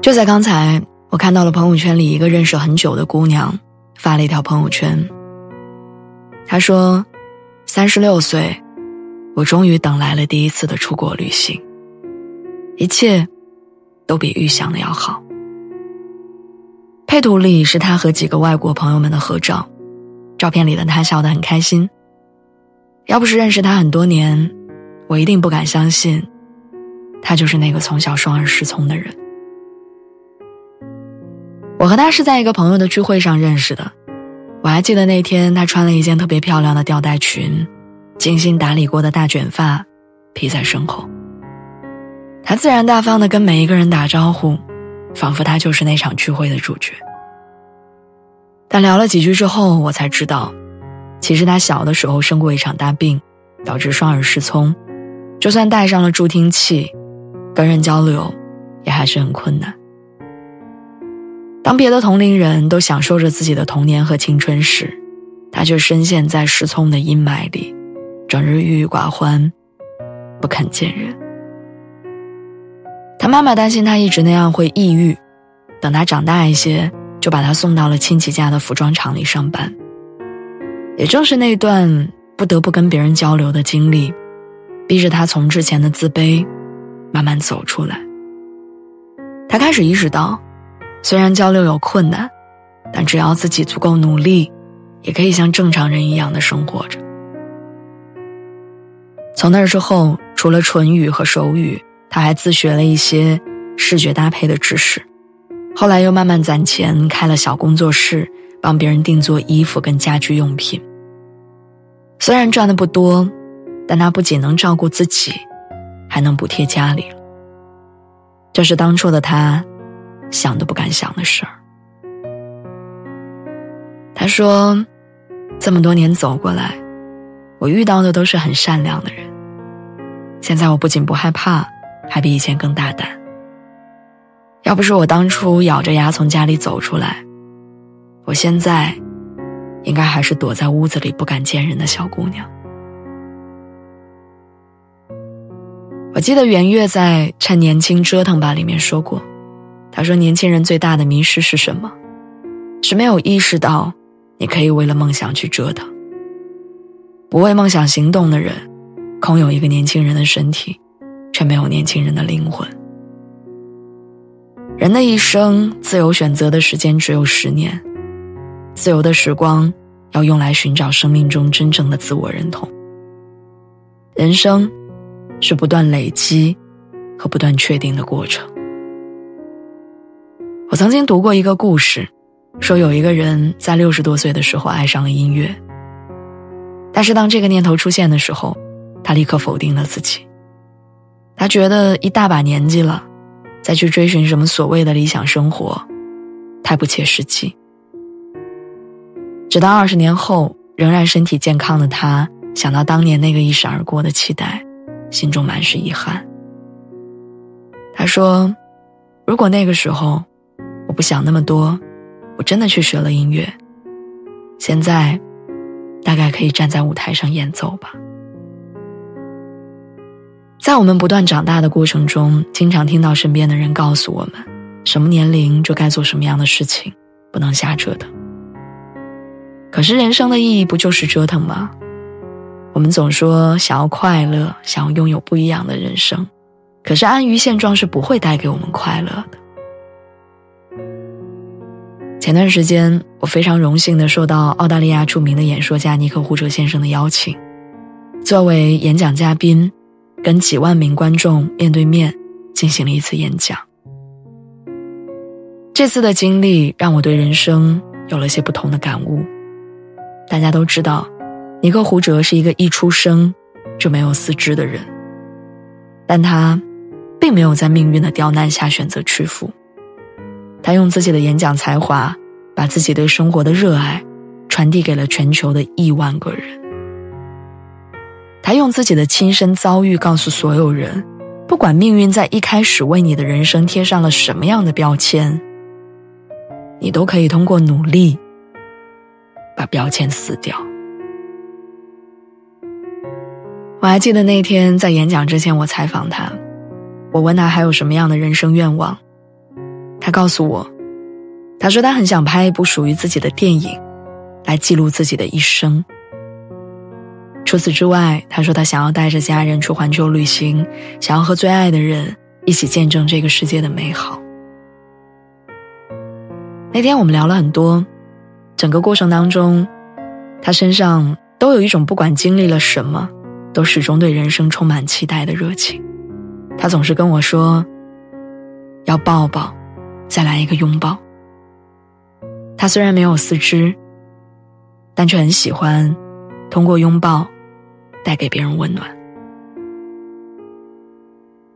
就在刚才，我看到了朋友圈里一个认识很久的姑娘发了一条朋友圈。她说36岁，我终于等来了第一次的出国旅行，一切都比预想的要好。配图里是她和几个外国朋友们的合照，照片里的她笑得很开心。要不是认识她很多年，我一定不敢相信她就是那个从小双耳失聪的人。我和她是在一个朋友的聚会上认识的，我还记得那天她穿了一件特别漂亮的吊带裙，精心打理过的大卷发披在身后。她自然大方地跟每一个人打招呼，仿佛她就是那场聚会的主角。但聊了几句之后，我才知道，其实她小的时候生过一场大病，导致双耳失聪，就算戴上了助听器，跟人交流也还是很困难。当别的同龄人都享受着自己的童年和青春时，他却深陷在失聪的阴霾里，整日郁郁寡欢，不肯见人。他妈妈担心他一直那样会抑郁，等他长大一些，就把他送到了亲戚家的服装厂里上班。也正是那段不得不跟别人交流的经历，逼着他从之前的自卑慢慢走出来。他开始意识到，虽然交流有困难，但只要自己足够努力，也可以像正常人一样的生活着。从那之后，除了唇语和手语，他还自学了一些视觉搭配的知识。后来又慢慢攒钱开了小工作室，帮别人定做衣服跟家居用品。虽然赚的不多，但他不仅能照顾自己，还能补贴家里了。这是当初的他想都不敢想的事儿。他说，这么多年走过来，我遇到的都是很善良的人。现在我不仅不害怕，还比以前更大胆。要不是我当初咬着牙从家里走出来，我现在应该还是躲在屋子里不敢见人的小姑娘。我记得袁岳在《趁年轻折腾吧》里面说过，他说年轻人最大的迷失是什么？是没有意识到你可以为了梦想去折腾。不为梦想行动的人，空有一个年轻人的身体，却没有年轻人的灵魂。人的一生自由选择的时间只有10年，自由的时光要用来寻找生命中真正的自我认同。人生是不断累积和不断确定的过程。我曾经读过一个故事，说有一个人在60多岁的时候爱上了音乐，但是当这个念头出现的时候，他立刻否定了自己。他觉得一大把年纪了，再去追寻什么所谓的理想生活，太不切实际。直到20年后，仍然身体健康的他，想到当年那个一闪而过的期待，心中满是遗憾。他说，如果那个时候我不想那么多，我真的去学了音乐，现在大概可以站在舞台上演奏吧。在我们不断长大的过程中，经常听到身边的人告诉我们，什么年龄就该做什么样的事情，不能瞎折腾。可是人生的意义不就是折腾吗？我们总说想要快乐，想要拥有不一样的人生，可是安于现状是不会带给我们快乐的。前段时间，我非常荣幸地受到澳大利亚著名的演说家尼克胡哲先生的邀请，作为演讲嘉宾，跟几万名观众面对面进行了一次演讲。这次的经历让我对人生有了些不同的感悟。大家都知道，尼克胡哲是一个一出生就没有四肢的人，但他并没有在命运的刁难下选择屈服。他用自己的演讲才华，把自己对生活的热爱传递给了全球的亿万个人。他用自己的亲身遭遇告诉所有人，不管命运在一开始为你的人生贴上了什么样的标签，你都可以通过努力把标签撕掉。我还记得那天在演讲之前，我采访他，我问他还有什么样的人生愿望，他告诉我，他说他很想拍一部属于自己的电影，来记录自己的一生。除此之外，他说他想要带着家人去环球旅行，想要和最爱的人一起见证这个世界的美好。那天我们聊了很多，整个过程当中，他身上都有一种不管经历了什么，都始终对人生充满期待的热情。他总是跟我说，要抱抱，再来一个拥抱。他虽然没有四肢，但却很喜欢通过拥抱带给别人温暖。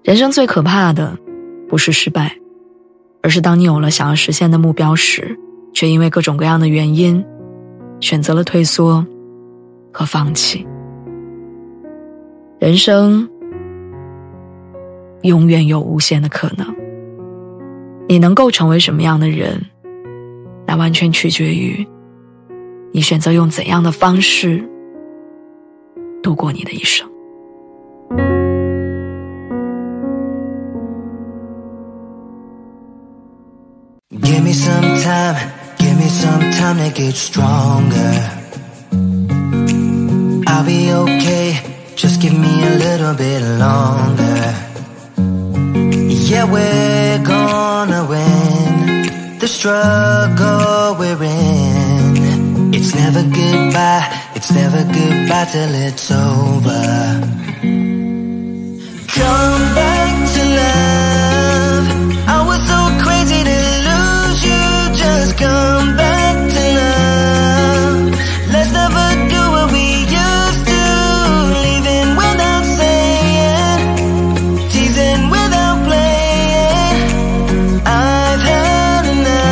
人生最可怕的不是失败，而是当你有了想要实现的目标时，却因为各种各样的原因选择了退缩和放弃。人生永远有无限的可能，你能够成为什么样的人，那完全取决于你选择用怎样的方式度过你的一生。Give me some time to get stronger. I'll be okay, just give me a little bit longer. Yeah, we're gonna win the struggle we're in. It's never goodbye till it's over. Come back to love. I was so crazy to lose you. Just come back to love. Let's never do what we used to. Leaving without saying, teasing without playing. I've had enough.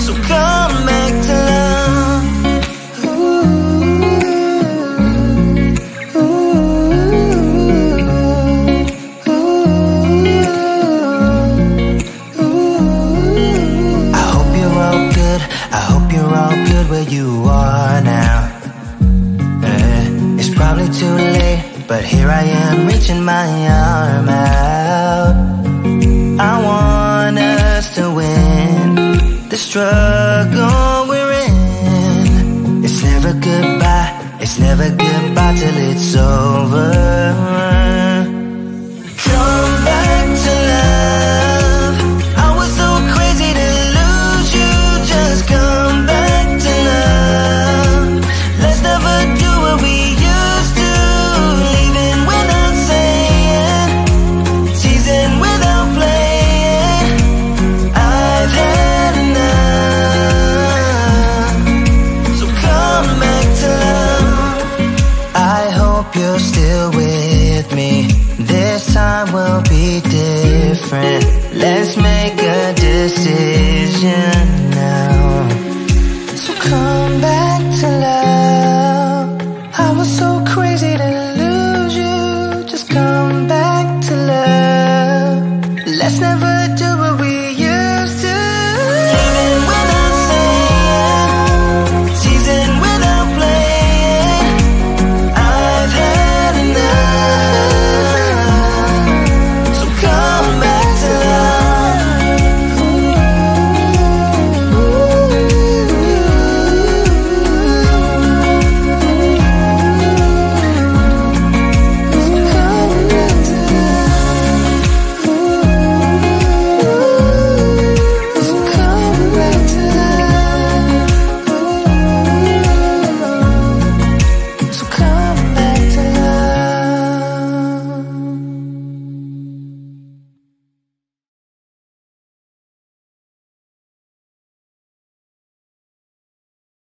So come back to love. Where you are now, it's probably too late, but here I am reaching my arm out. I want us to win the struggle we're in. It's never goodbye till it's over. Come back to love. I was so crazy to lose you. Just come back. Let's never do what we used to. Leaving without saying, teasing without playing. I've had enough. So come back to love. I hope you're still with me. This time will be different. Let's make a decision.